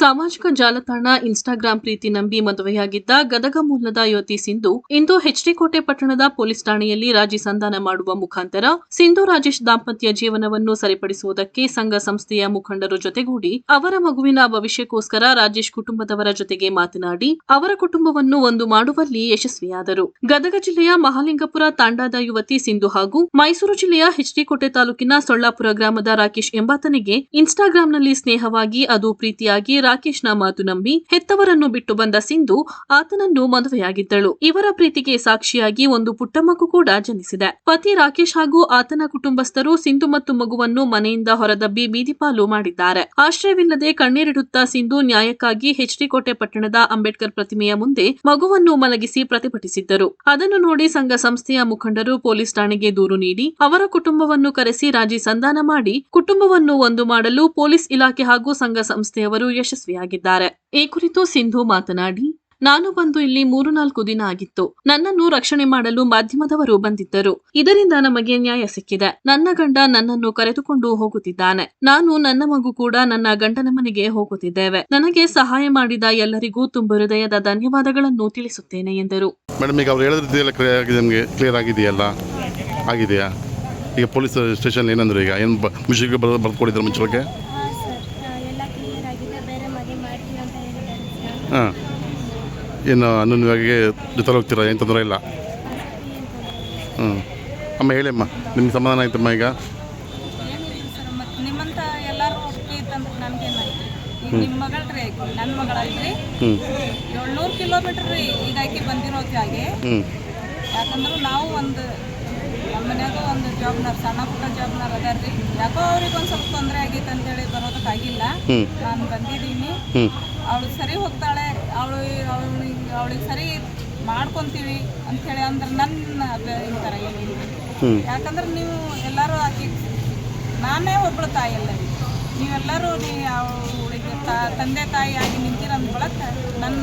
ಸಾಮಾಜಿಕ ಜಾಲತಾಣ ಇನ್ಸ್ಟಾಗ್ರಾಂ ಪ್ರೀತಿ ನಂಬಿ ಮದುವೆಯಾಗಿದ್ದ ಗದಗ ಮೂಲದ ಯುವತಿ ಸಿಂಧು ಇಂದು ಎಚ್ಡಿ ಕೋಟೆ ಪಟ್ಟಣದ ಪೊಲೀಸ್ ಠಾಣೆಯಲ್ಲಿ ರಾಜಿ ಸಂಧಾನ ಮಾಡುವ ಮುಖಾಂತರ ಸಿಂಧು ರಾಜೇಶ್ ದಾಂಪತ್ಯ ಜೀವನವನ್ನು ಸರಿಪಡಿಸುವುದಕ್ಕೆ ಸಂಘ ಸಂಸ್ಥೆಯ ಮುಖಂಡರು ಜೊತೆಗೂಡಿ ಅವರ ಮಗುವಿನ ಭವಿಷ್ಯಕ್ಕೋಸ್ಕರ ರಾಜೇಶ್ ಕುಟುಂಬದವರ ಜೊತೆಗೆ ಮಾತನಾಡಿ ಅವರ ಕುಟುಂಬವನ್ನು ಒಂದು ಮಾಡುವಲ್ಲಿ ಯಶಸ್ವಿಯಾದರು. ಗದಗ ಜಿಲ್ಲೆಯ ಮಹಾಲಿಂಗಪುರ ತಾಂಡಾದ ಯುವತಿ ಸಿಂಧು ಹಾಗೂ ಮೈಸೂರು ಜಿಲ್ಲೆಯ ಎಚ್ಡಿ ಕೋಟೆ ತಾಲೂಕಿನ ಸೊಳ್ಳಾಪುರ ಗ್ರಾಮದ ರಾಕೇಶ್ ಎಂಬಾತನಿಗೆ ಇನ್ಸ್ಟಾಗ್ರಾಂನಲ್ಲಿ ಸ್ನೇಹವಾಗಿ ಅದು ಪ್ರೀತಿಯಾಗಿ ರಾಕೇಶ್ನ ಮಾತು ನಂಬಿ ಹೆತ್ತವರನ್ನು ಬಿಟ್ಟು ಬಂದ ಸಿಂಧು ಆತನನ್ನು ಮದುವೆಯಾಗಿದ್ದಳು. ಇವರ ಪ್ರೀತಿಗೆ ಸಾಕ್ಷಿಯಾಗಿ ಒಂದು ಪುಟ್ಟ ಮಗು ಕೂಡ ಜನಿಸಿದೆ. ಪತಿ ರಾಕೇಶ್ ಹಾಗೂ ಆತನ ಕುಟುಂಬಸ್ಥರು ಸಿಂಧು ಮತ್ತು ಮಗುವನ್ನು ಮನೆಯಿಂದ ಹೊರದಬ್ಬಿ ಬೀದಿಪಾಲು ಮಾಡಿದ್ದಾರೆ. ಆಶ್ರಯವಿಲ್ಲದೆ ಕಣ್ಣೀರಿಡುತ್ತಾ ಸಿಂಧು ನ್ಯಾಯಕ್ಕಾಗಿ ಎಚ್ಡಿ ಕೋಟೆ ಪಟ್ಟಣದ ಅಂಬೇಡ್ಕರ್ ಪ್ರತಿಮೆಯ ಮುಂದೆ ಮಗುವನ್ನು ಮಲಗಿಸಿ ಪ್ರತಿಭಟಿಸಿದ್ದರು. ಅದನ್ನು ನೋಡಿ ಸಂಘ ಸಂಸ್ಥೆಯ ಮುಖಂಡರು ಪೊಲೀಸ್ ಠಾಣೆಗೆ ದೂರು ನೀಡಿ ಅವರ ಕುಟುಂಬವನ್ನು ಕರೆಸಿ ರಾಜಿ ಸಂಧಾನ ಮಾಡಿ ಕುಟುಂಬವನ್ನು ಒಂದು ಮಾಡಲು ಪೊಲೀಸ್ ಇಲಾಖೆ ಹಾಗೂ ಸಂಘ ಸಂಸ್ಥೆಯವರು ಯಶಸ್ವಿಯಾಗಿದ್ದಾರೆ. ಈ ಕುರಿತು ಸಿಂಧು ಮಾತನಾಡಿ, ನಾನು ಬಂದು ಇಲ್ಲಿ 3-4 ದಿನ ಆಗಿತ್ತು. ನನ್ನನ್ನು ರಕ್ಷಣೆ ಮಾಡಲು ಮಾಧ್ಯಮದವರು ಬಂದಿದ್ದರು. ಇದರಿಂದ ನಮಗೆ ನ್ಯಾಯ ಸಿಕ್ಕಿದೆ. ನನ್ನ ಗಂಡ ನನ್ನನ್ನು ಕರೆದುಕೊಂಡು ಹೋಗುತ್ತಿದ್ದಾನೆ. ನಾನು ನನ್ನ ಮಗು ಕೂಡ ನನ್ನ ಗಂಡನ ಮನೆಗೆ ಹೋಗುತ್ತಿದ್ದೇವೆ. ನನಗೆ ಸಹಾಯ ಮಾಡಿದ ಎಲ್ಲರಿಗೂ ತುಂಬ ಹೃದಯದ ಧನ್ಯವಾದಗಳನ್ನು ತಿಳಿಸುತ್ತೇನೆ ಎಂದರು. ಮೇಡಮ್, ಈಗ ಅವ್ರು ಹೇಳಿದ್ರೆಲ್ಲ ಕ್ಲಿಯರ್ ಆಗಿದೆಯಾ? ಈಗ ಪೊಲೀಸ್ ಸ್ಟೇಷನ್ ಏನಂದ್ರೆ ಈಗ ಏನು ಮುಷಿಗೆ ಬರ್ಕೊಡಿದ್ರೆ ಮುಂಚೆಗೆ ಹಾಂ, ಏನು ಅನ್ನೋನಿಗೆ ಜೊತೆ ಹೋಗ್ತೀರಾ? ಏನು ತೊಂದರೆ ಇಲ್ಲ? ಅಮ್ಮ ಹೇಳಿಯಮ್ಮ, ನಿಮ್ಗೆ ಸಮಾಧಾನ ಆಯ್ತಮ್ಮ? ಈಗ ನಿಮ್ಮಂತ ಎಲ್ಲರೂ ಇತ್ತಂದ್ರೆ ನನಗೇನಾಯ್ತು? ಈಗ ನಿಮ್ಮ ಮಗಳ್ರಿ, ನನ್ನ ಮಗಳಲ್ರಿ, 700 ಕಿಲೋಮೀಟರ್ ರೀ ಈಗ ಆಕೆ ಬಂದಿರೋದು ಹಾಗೆ. ಯಾಕಂದ್ರೆ ನಾವು ಒಂದು ನಮ್ಮ ಮನ್ಯಾಗ ಒಂದು ಜಾಬ್ನಾರ್, ಸಣ್ಣ ಪುಟ್ಟ ಜಾಬ್ನಾರ್ ಅದಾರ ರೀ. ಯಾಕೋ ಅವ್ರಿಗೆ ಒಂದು ಸ್ವಲ್ಪ ತೊಂದರೆ ಆಗೈತೆ ಅಂತೇಳಿ ಬರೋದಕ್ಕಾಗಿಲ್ಲ. ನಾನು ಬಂದಿದ್ದೀನಿ. ಅವಳು ಸರಿ ಹೋಗ್ತಾಳೆ, ಅವಳಿಗೆ ಸರಿ ಮಾಡ್ಕೊತೀವಿ ಅಂಥೇಳಿ ಅಂದ್ರೆ ನನ್ನ ಈ ಥರ ಏನಿಲ್ಲ. ಯಾಕಂದ್ರೆ ನೀವು ಎಲ್ಲರೂ ಆಕೆ, ನಾನೇ ಒಬ್ಬಳು ತಾಯಿ ಅಲ್ಲ ರೀ. ನೀವೆಲ್ಲರೂ ಅವಳಿಗೆ ತಂದೆ ತಾಯಿ ಆಗಿ ನಿಂತಿರೋದ್ ಬಳಕ ನನ್ನ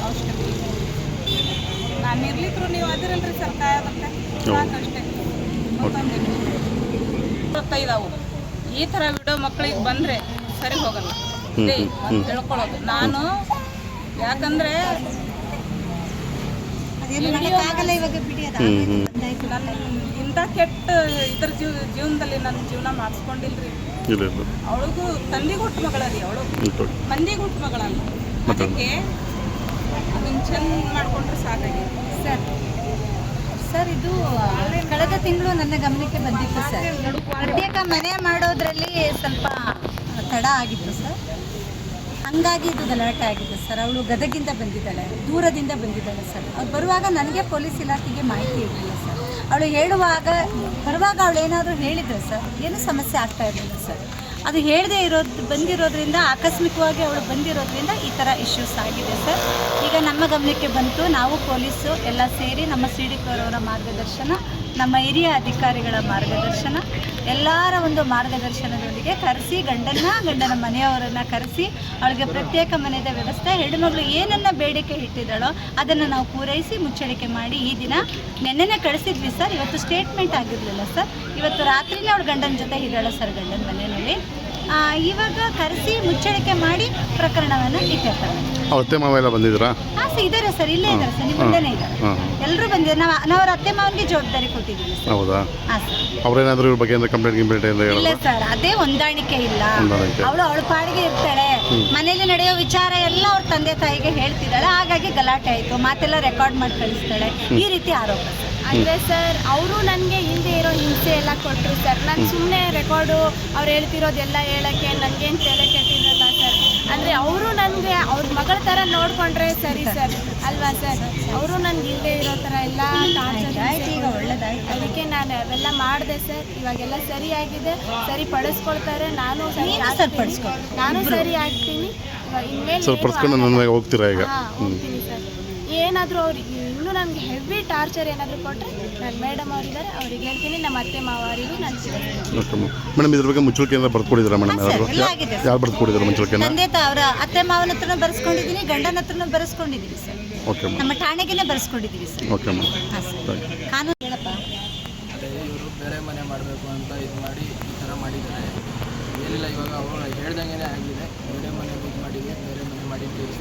ಅವಶ್ಯಕತೆ ಇದೆ. ನಾನು ಇರ್ಲಿದ್ರು ನೀವು ಅದಿರಲ್ರಿ ಸರ್, ಕಾಯೋದಕ್ಕೆ ಸಾಕಷ್ಟೇ. 35 ಈ ಥರ ವಿಡಿಯೋ ಮಕ್ಕಳಿಗೆ ಬಂದರೆ ಸರಿ ಹೋಗಲ್ಲ ಅಂತ ಹೇಳ್ಕೊಳ್ಳೋದು ನಾನು. ಯಾಕಂದರೆ ಇಂಥ ಕೆಟ್ಟ ಇದ್ರ ಜೀವನದಲ್ಲಿ ನನ್ನ ಜೀವನ ಮಾಡಿಸ್ಕೊಂಡಿಲ್ರಿ. ಅವಳಿಗೂ ತಂದೆಗೆ ಹುಟ್ಟು ಮಗಳ ರೀ, ಅವಳು ಮಂದಿಗೆ ಹುಟ್ಟು ಮಗಳಲ್ಲ. ಅದಕ್ಕೆ ಅದನ್ನ ಚೆಂದ ಮಾಡಿಕೊಂಡ್ರೆ ಸಾಕಾಗಿದೆ ಸರ್. ಇದು ಕಳೆದ ತಿಂಗಳು ನನ್ನ ಗಮನಕ್ಕೆ ಬಂದಿತ್ತು ಸರ್. ಪ್ರತ್ಯೇಕ ಮನೆ ಮಾಡೋದ್ರಲ್ಲಿ ಸ್ವಲ್ಪ ತಡ ಆಗಿತ್ತು ಸರ್. ಹಂಗಾಗಿ ಇದು ಗಲಾಟೆ ಆಗಿದೆ ಸರ್. ಅವಳು ಗದಗಿಂದ ಬಂದಿದ್ದಾಳೆ, ದೂರದಿಂದ ಬಂದಿದ್ದಾಳೆ ಸರ್. ಅವ್ರು ಬರುವಾಗ ನನಗೆ ಪೊಲೀಸ್ ಇಲಾಖೆಗೆ ಮಾಹಿತಿ ಇರಲಿಲ್ಲ ಸರ್. ಅವಳು ಬರುವಾಗ ಅವಳು ಏನಾದರೂ ಹೇಳಿದ್ರು ಸರ್, ಏನೂ ಸಮಸ್ಯೆ ಆಗ್ತಾ ಇರಲಿಲ್ಲ ಸರ್. ಅದು ಹೇಳದೇ ಬಂದಿರೋದ್ರಿಂದ, ಆಕಸ್ಮಿಕವಾಗಿ ಅವಳು ಬಂದಿರೋದ್ರಿಂದ ಈ ಥರ ಇಶ್ಯೂಸ್ ಆಗಿದೆ ಸರ್. ಈಗ ನಮ್ಮ ಗಮನಕ್ಕೆ ಬಂತು. ನಾವು ಪೊಲೀಸು ಎಲ್ಲ ಸೇರಿ ನಮ್ಮ ಸಿಡಿಕೋರವರ ಮಾರ್ಗದರ್ಶನ, ನಮ್ಮ ಹಿರಿಯ ಅಧಿಕಾರಿಗಳ ಮಾರ್ಗದರ್ಶನ, ಎಲ್ಲರ ಒಂದು ಮಾರ್ಗದರ್ಶನದೊಂದಿಗೆ ಕರೆಸಿ ಗಂಡನ ಮನೆಯವರನ್ನು ಕರೆಸಿ ಅವಳಿಗೆ ಪ್ರತ್ಯೇಕ ಮನೆಯ ವ್ಯವಸ್ಥೆ, ಹೆಣ್ಣುಮಗಳು ಏನನ್ನು ಬೇಡಿಕೆ ಇಟ್ಟಿದ್ದಾಳೋ ಅದನ್ನು ನಾವು ಪೂರೈಸಿ ಮುಚ್ಚಳಿಕೆ ಮಾಡಿ ಈ ದಿನ ನೆನ್ನೆನೇ ಕಳಿಸಿದ್ವಿ ಸರ್. ಇವತ್ತು ಸ್ಟೇಟ್ಮೆಂಟ್ ಆಗಿರಲಿಲ್ಲ ಸರ್. ಇವತ್ತು ರಾತ್ರಿನೇ ಅವಳು ಗಂಡನ ಜೊತೆ ಇದ್ದಾಳೆ ಸರ್, ಗಂಡನ ಮನೆಯಲ್ಲಿ. ಇವಾಗ ಕರೆಸಿ ಮುಚ್ಚಳಿಕೆ ಮಾಡಿ ಪ್ರಕರಣವನ್ನು ಇಟ್ಟಿರ್ತಾರೆ. ಅತ್ತೆ ಮಾವ ಎಲ್ಲ ಬಂದಿದ್ರಾ? ಹಾಂ ಸರ್, ಇದ್ದಾರೆ ಸರ್, ಇಲ್ಲೇ ಇದ್ದಾರೆ ಸರ್, ನಿಮ್ಮ ಮುಂದೆನೇ ಇದ್ದಾರೆ. ಎಲ್ಲರೂ ಬಂದಿದ್ದಾರೆ. ನಾವು ಅವ್ರ ಅತ್ತೆ ಮಾವನಿಗೆ ಜವಾಬ್ದಾರಿ ಕೊಟ್ಟಿದ್ದೀವಿ ಸರ್. ಹೌದಾ? ಹಾಂ ಸರ್. ಅವ್ರೇನಾದ್ರೂ ಇವ್ರ ಬಗ್ಗೆ ಕಂಪ್ಲೇಂಟ್ ಇಲ್ಲ ಸರ್, ಅದೇ ಹೊಂದಾಣಿಕೆ ಇಲ್ಲ. ಅವಳ ಪಾಡಿಗೆ ಇರ್ತಾಳೆ, ಮನೇಲಿ ನಡೆಯೋ ವಿಚಾರ ಎಲ್ಲ ಅವ್ರ ತಂದೆ ತಾಯಿಗೆ ಹೇಳ್ತಿದ್ದಾಳೆ. ಹಾಗಾಗಿ ಗಲಾಟೆ ಆಯಿತು, ಮಾತೆಲ್ಲ ರೆಕಾರ್ಡ್ ಮಾಡಿ ಕಳಿಸ್ತಾಳೆ, ಈ ರೀತಿ ಆರೋಪ ಸರ್. ಅಂದರೆ ಸರ್, ಅವರು ನನಗೆ ಹಿಂದೆ ಇರೋ ಹಿಂಸೆ ಎಲ್ಲ ಕೊಟ್ಟರು ಸರ್. ನಾನು ಸುಮ್ಮನೆ ರೆಕಾರ್ಡು ಅವ್ರು ಹೇಳ್ತಿರೋದೆಲ್ಲ ಹೇಳೋಕ್ಕೆ ನನಗೇನು ತಲೆ ಕೆಟ್ಟಿರಲ್ಲ ಸರ್. ಅಂದರೆ ಅವರು ನನಗೆ ಅವ್ರ ಮಗಳ ಥರ ನೋಡಿಕೊಂಡ್ರೆ ಸರಿ ಸರ್, ಅಲ್ವಾ ಸರ್? ಅವರು ನನಗೆ ಹಿಂದೆ ಇರೋ ಥರ ಎಲ್ಲ ಈಗ ಒಳ್ಳೆದಾಯ್ತು. ಅದಕ್ಕೆ ನಾನು ಅವೆಲ್ಲ ಮಾಡಿದೆ ಸರ್. ಇವಾಗೆಲ್ಲ ಸರಿಯಾಗಿದೆ, ಸರಿಪಡಿಸ್ಕೊಳ್ತಾರೆ. ನಾನು ಸರಿ ಆಗ್ತೀನಿ. ಇನ್ಮೇಲೆ ಹೋಗ್ತೀರಾ ಈಗ? ಹೋಗ್ತೀನಿ ಸರ್. ಏನಾದರೂ ಅವ್ರಿಗೆ ಇನ್ನೂ ನನಗೆ ಹೆವಿ ಟಾರ್ಚರ್ ಏನಾದರೂ ಕೊಟ್ಟರೆ ನಾನು ಮೇಡಮ್ ಅವರಿದ್ದಾರೆ, ಅವ್ರಿಗೆ ಹೇಳ್ತೀನಿ. ನಮ್ಮ ಅತ್ತೆ ಮಾವ ಅವರಿಗೂ ನಾನು ಮೇಡಮ್, ಇದ್ರ ಬಗ್ಗೆ ಮುಚ್ಚಳಿಕೆ ಬರ್ಕೊಡಿದ್ದೀರಾ ಮೇಡಮ್? ಯಾರು ಬರ್ಕೊಡಿದ್ರು ಮುಚ್ಚಳಿಕೆ? ಅವರ ಅತ್ತೆ ಮಾವನ ಹತ್ರನೂ ಬರೆಸ್ಕೊಂಡಿದ್ದೀನಿ, ಗಂಡನ ಹತ್ರನೂ ಬರೆಸ್ಕೊಂಡಿದ್ದೀನಿ ಸರ್. ಓಕೆ, ನಮ್ಮ ಠಾಣೆಗೆ ಬರೆಸ್ಕೊಂಡಿದ್ದೀವಿ ಸರ್. Okay madam. ಕಾನೂನು ಹೇಳಪ್ಪ. ಇವರು ಬೇರೆ ಮನೆ ಮಾಡಬೇಕು ಅಂತ ಇದು ಮಾಡಿ ಈ ಥರ ಮಾಡಿದ್ದಾರೆ. ಏನಿಲ್ಲ, ಇವಾಗ ಅವರು ಹೇಳ್ದಂಗೆ ಆಗಿದೆ. ಬೇರೆ ಮನೆ ಬುಕ್ ಮಾಡಿದೆ. ಗಾಡಿ